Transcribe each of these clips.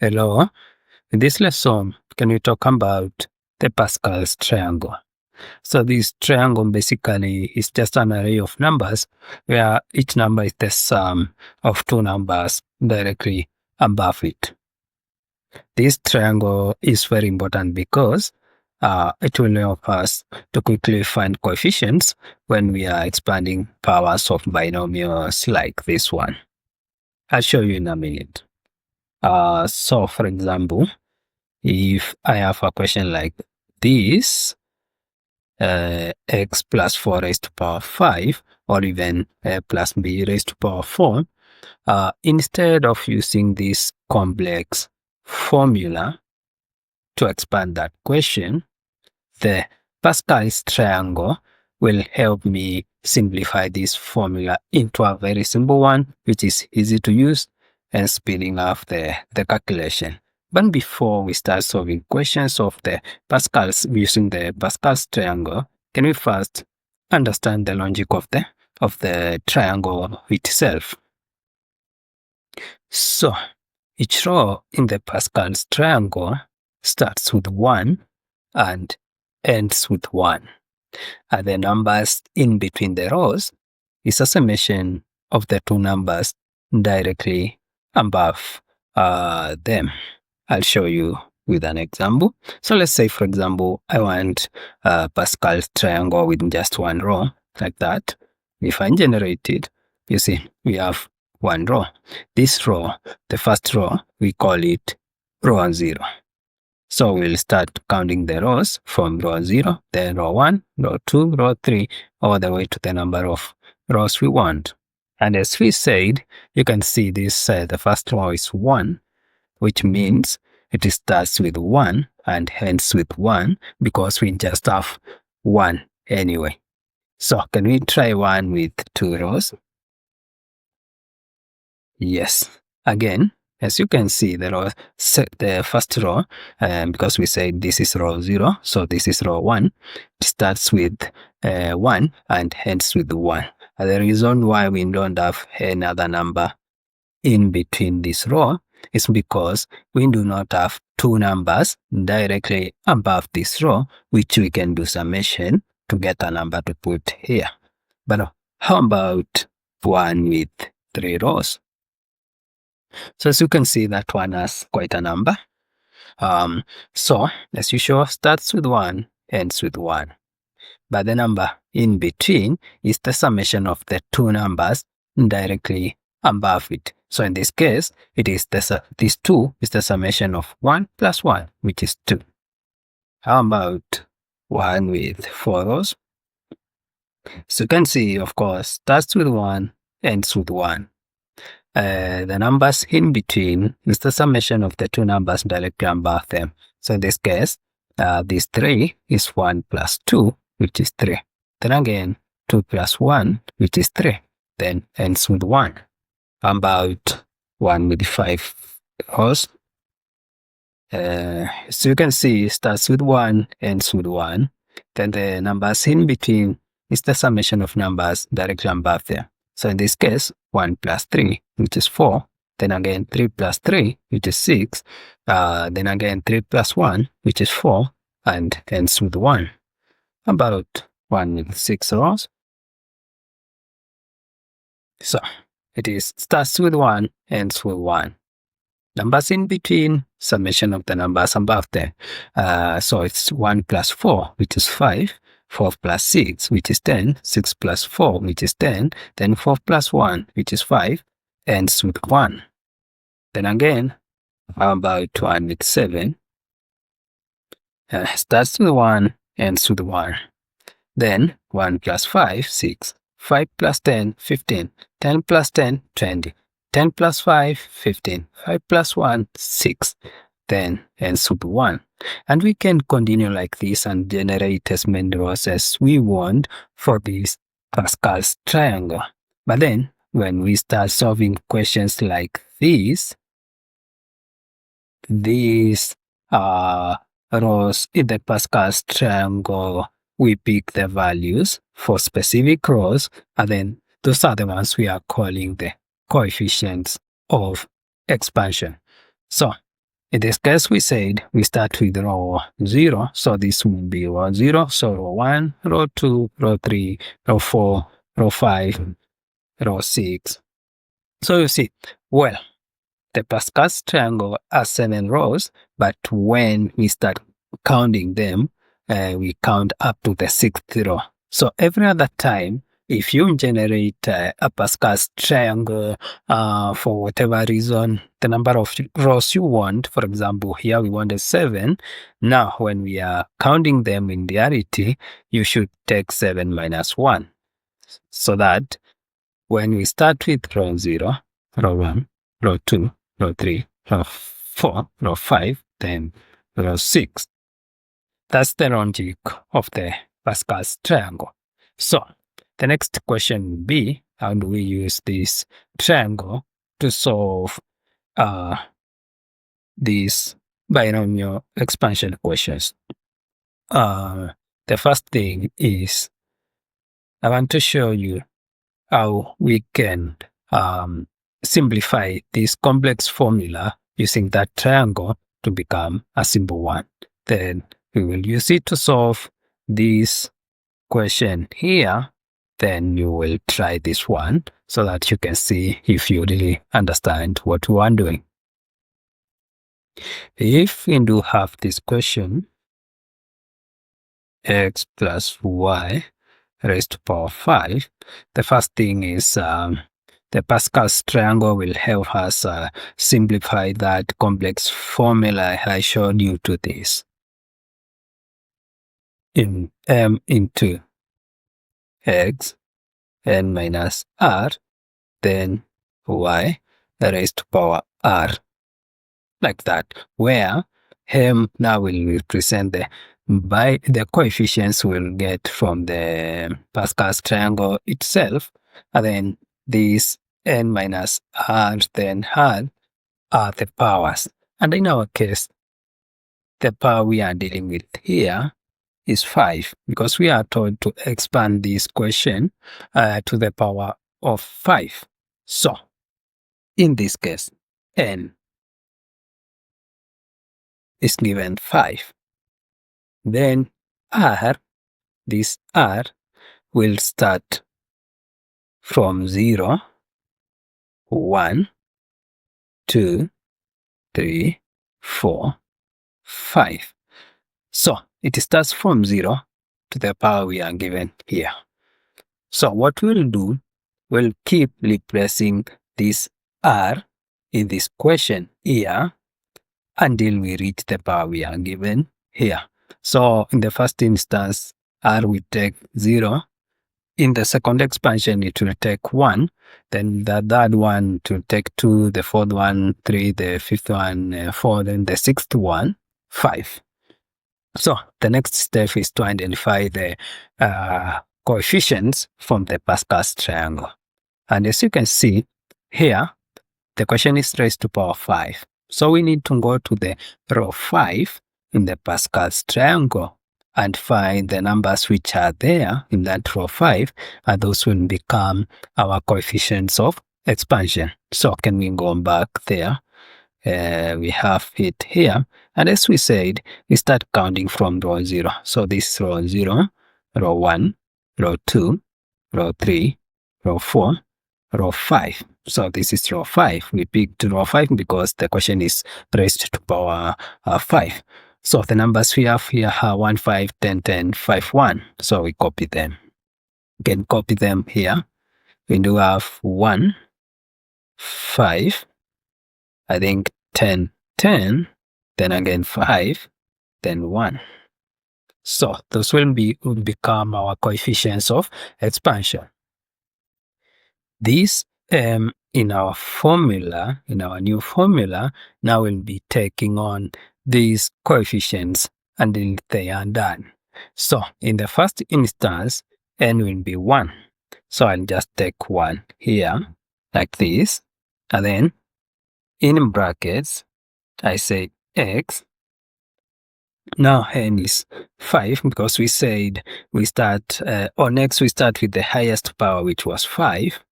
Hello, in this lesson, can we talk about the Pascal's triangle? So this triangle basically is just an array of numbers where each number is the sum of two numbers directly above it. This triangle is very important because it will help us to quickly find coefficients when we are expanding powers of binomials like this one. I'll show you in a minute. So for example, if I have a question like this, x plus 4 raised to power 5, or even plus b raised to power 4, instead of using this complex formula to expand that question, the Pascal's triangle will help me simplify this formula into a very simple one, which is easy to use and speeding up the calculation. But before we start solving questions of the Pascals using the Pascal's triangle, can we first understand the logic of the triangle itself? So each row in the Pascal's triangle starts with 1 and ends with 1. And the numbers in between the rows is a summation of the two numbers directly above them. I'll show you with an example. So let's say, for example, I want Pascal's triangle with just one row, like that. If I generate it, you see, we have one row. This row, the first row, we call it row 0. So we'll start counting the rows from row 0, then row 1, row 2, row 3, all the way to the number of rows we want. And as we said, you can see this, the first row is 1, which means it starts with 1 and ends with 1 because we just have 1 anyway. So can we try 1 with 2 rows? Yes. Again, as you can see, the first row, because we said this is row 0, so this is row 1, it starts with 1 and ends with 1. And the reason why we don't have another number in between this row is because we do not have two numbers directly above this row, which we can do summation to get a number to put here. But how about 1 with 3 rows? So as you can see, that one has quite a number. So as usual, starts with 1, ends with 1. But the number in between is the summation of the two numbers directly above it. So in this case, it is this 2 is the summation of 1 plus 1, which is 2. How about 1 with 4 rows? So you can see, of course, starts with 1, ends with 1. The numbers in between is the summation of the two numbers directly above them. So in this case, this 3 is 1 plus 2, which is 3. Then again, 2 plus 1, which is 3. Then ends with 1. About 1 with 5 rows. So you can see it starts with 1, ends with 1. Then the numbers in between is the summation of numbers directly above them. So in this case, 1 plus 3, which is 4. Then again, 3 plus 3, which is 6. Then again, 3 plus 1, which is 4. And ends with 1. About 1 with 6 rows. So it starts with 1, ends with 1. Numbers in between, summation of the numbers above them. So it's 1 plus 4, which is 5. 4 plus 6, which is 10. 6 plus 4, which is 10. Then 4 plus 1, which is 5. Ends with 1. Then again, how about 1 with 7? Starts with 1, ends with 1. Then 1 plus 5, 6. 5 plus 10, 15. 10 plus 10, 20. 10 plus 5, 15. 5 plus 1, 6. Then ends with 1. And we can continue like this and generate as many rows as we want for this Pascal's triangle. But then, when we start solving questions like these rows in the Pascal's triangle, we pick the values for specific rows, and then those are the ones we are calling the coefficients of expansion. So In this case, we said we start with row 0, so this will be row 0. So row 1, row 2, row 3, row 4, row 5, row 6. So you see, well, the Pascal's triangle has 7 rows, but when we start counting them, we count up to the 6th row. So every other time, if you generate a Pascal's triangle for whatever reason, the number of rows you want, for example, here we wanted 7. Now, when we are counting them in reality, you should take 7 minus 1. So that when we start with row 0, row 1, row 2, row 3, row 4, row 5, then row 6. That's the logic of the Pascal's triangle. So the next question would be, how do we use this triangle to solve these binomial expansion questions? The first thing is, I want to show you how we can simplify this complex formula using that triangle to become a simple one. Then we will use it to solve this question here. Then you will try this one so that you can see if you really understand what you are doing. If we do have this question, x plus y raised to power 5, the first thing is the Pascal's triangle will help us simplify that complex formula I showed you to this. In m into x n minus r, then y raised to power r, like that, where m now will represent the coefficients we'll get from the Pascal's triangle itself, and then these n minus r, then r are the powers. And in our case, the power we are dealing with here is 5, because we are told to expand this question to the power of 5. So, in this case, n is given 5. Then r, this r, will start from 0, 1, 2, 3, 4, 5. So it starts from 0 to the power we are given here. So what we'll do, we'll keep replacing this r in this question here until we reach the power we are given here. So in the first instance, r will take 0. In the second expansion, it will take 1. Then the third one to take 2, the fourth one 3, the fifth one 4, then the sixth one 5. So the next step is to identify the coefficients from the Pascal's triangle. And as you can see here, the question is raised to power 5. So we need to go to the row 5 in the Pascal's triangle and find the numbers which are there in that row 5, and those will become our coefficients of expansion. So can we go back there? We have it here, and as we said, we start counting from row 0. So this is row 0, row 1, row 2, row 3, row 4, row 5. So this is row 5. We picked row 5 because the question is raised to power 5. So the numbers we have here are 1, 5, 10, 10, 5, 1. So we copy them. We can copy them here. We do have 1, 5, I think 10, 10, then again 5, then 1. So those will become our coefficients of expansion. These in our formula, in our new formula, now we'll be taking on these coefficients until they are done. So in the first instance, n will be 1. So I'll just take 1 here, like this, and then in brackets, I say x. Now n is 5 because we said we start, or next we start with the highest power, which was 5.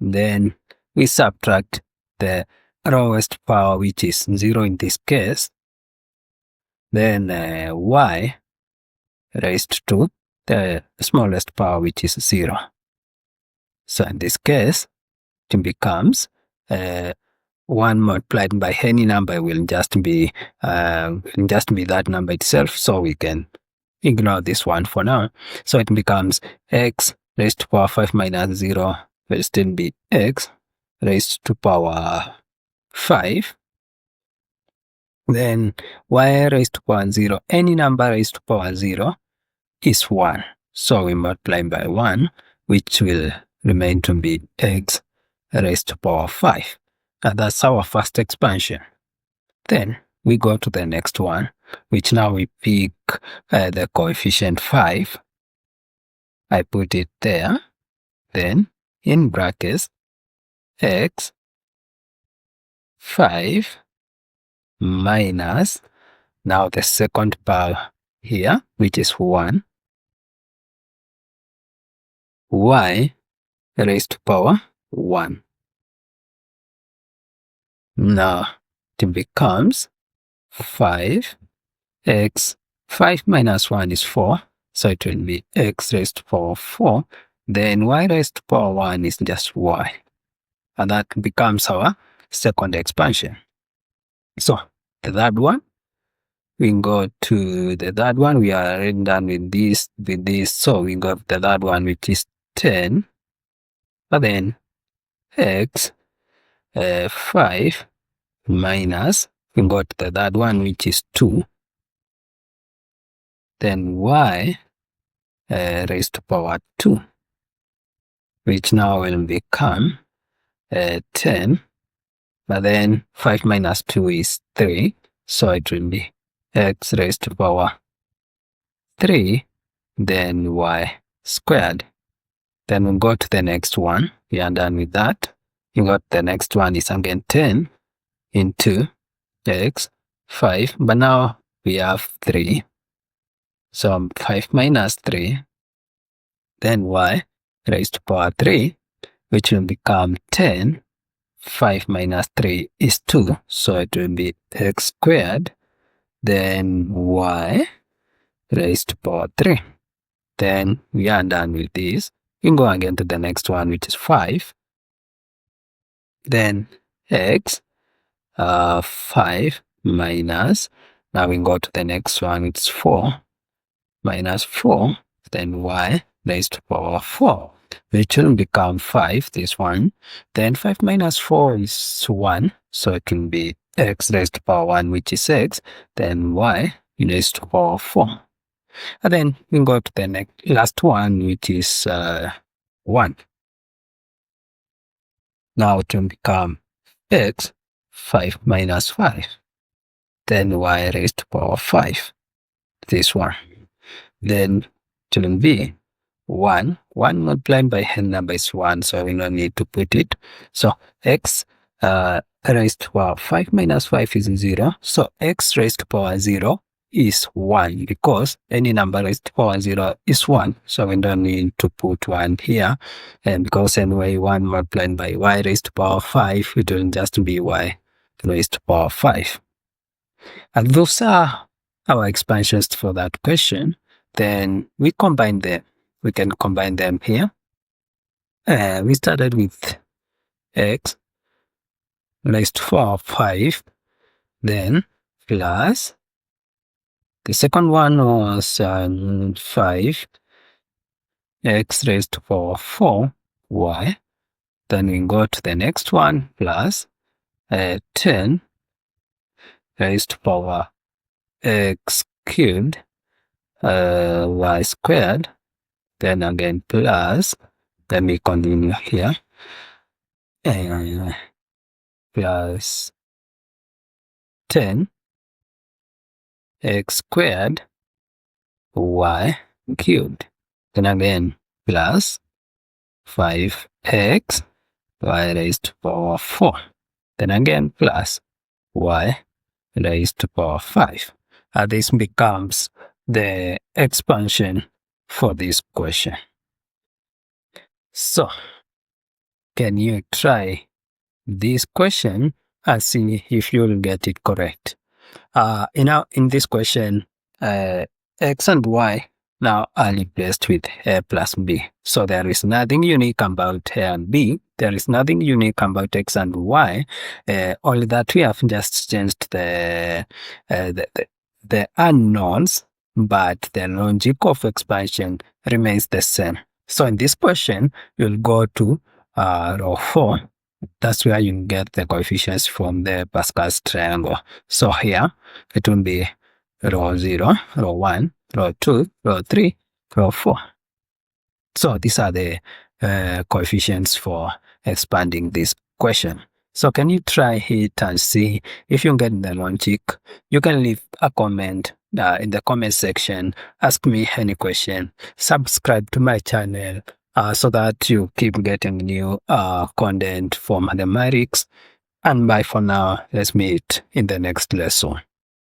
Then we subtract the lowest power, which is 0 in this case, then y raised to the smallest power, which is 0. So in this case, it becomes 1 multiplied by any number will just be that number itself. So we can ignore this one for now. So it becomes x raised to power 5 minus 0 will still be x raised to power 5. Then y raised to power 0, any number raised to power 0 is 1. So we multiply by 1, which will remain to be x raised to power 5. And that's our first expansion. Then we go to the next one, which now we pick the coefficient 5. I put it there. Then in brackets, x 5 minus, now the second power here, which is 1, y raised to power 1. Now it becomes 5 x, 5 minus 1 is 4, so it will be x raised to power 4. Then y raised to power 1 is just y. And that becomes our second expansion. So the third one, we go to the third one. We are already done with this, So we go to the third one, which is 10. But then x 5 minus, we go to the third one, which is 2. Then y raised to power 2, which now will become 10. But then 5 minus 2 is 3. So it will be x raised to power 3, then y squared. Then we go to the next one. We are done with that. You got the next one is again 10 into x 5. But now we have 3. So 5 minus 3, then y raised to power 3, which will become 10. 5 minus 3 is 2, so it will be x squared, then y raised to power 3. Then we are done with this. We go again to the next one, which is 5. Then x 5 minus, now we go to the next one, it's 4 minus 4, then y raised to power 4, which will become 5, this one. Then 5 minus 4 is 1, so it will be x raised to power 1, which is x, then y raised to power 4. And then we go to the next last one, which is 1. Now it will become x 5 minus 5, then y raised to power 5, this one. Then it will be 1 multiplied by n number is 1, so we don't need to put it. So x raised to power 5 minus 5 is 0, so x raised to power 0 is 1, because any number raised to power 0 is 1, so we don't need to put 1 here. And because anyway 1 multiplied by y raised to power 5, it will just be y raised to power 5. And those are our expansions for that question. Then we combine them. We can combine them here. We started with x raised to power 5, then plus the second one was 5 x raised to power 4 y. Then we go to the next one plus 10 raised to power x cubed y squared. Then again plus, let me continue here, plus 10 x squared y cubed. Then again plus 5x y raised to power 4. Then again plus y raised to power 5. This becomes the expansion for this question. So, can you try this question and see if you'll get it correct. In this question, x and y now are replaced with a plus b. So there is nothing unique about a and b. There is nothing unique about x and y. Only that we have just changed the unknowns, but the logic of expansion remains the same. So in this question, you'll go to row 4. That's where you get the coefficients from the Pascal's triangle. So here, it will be row 0, row 1, row 2, row 3, row 4. So these are the coefficients for expanding this question. So can you try it and see if you get the logic? You can leave a comment in the comment section. Ask me any question. Subscribe to my channel so that you keep getting new content for mathematics. And bye for now. Let's meet in the next lesson.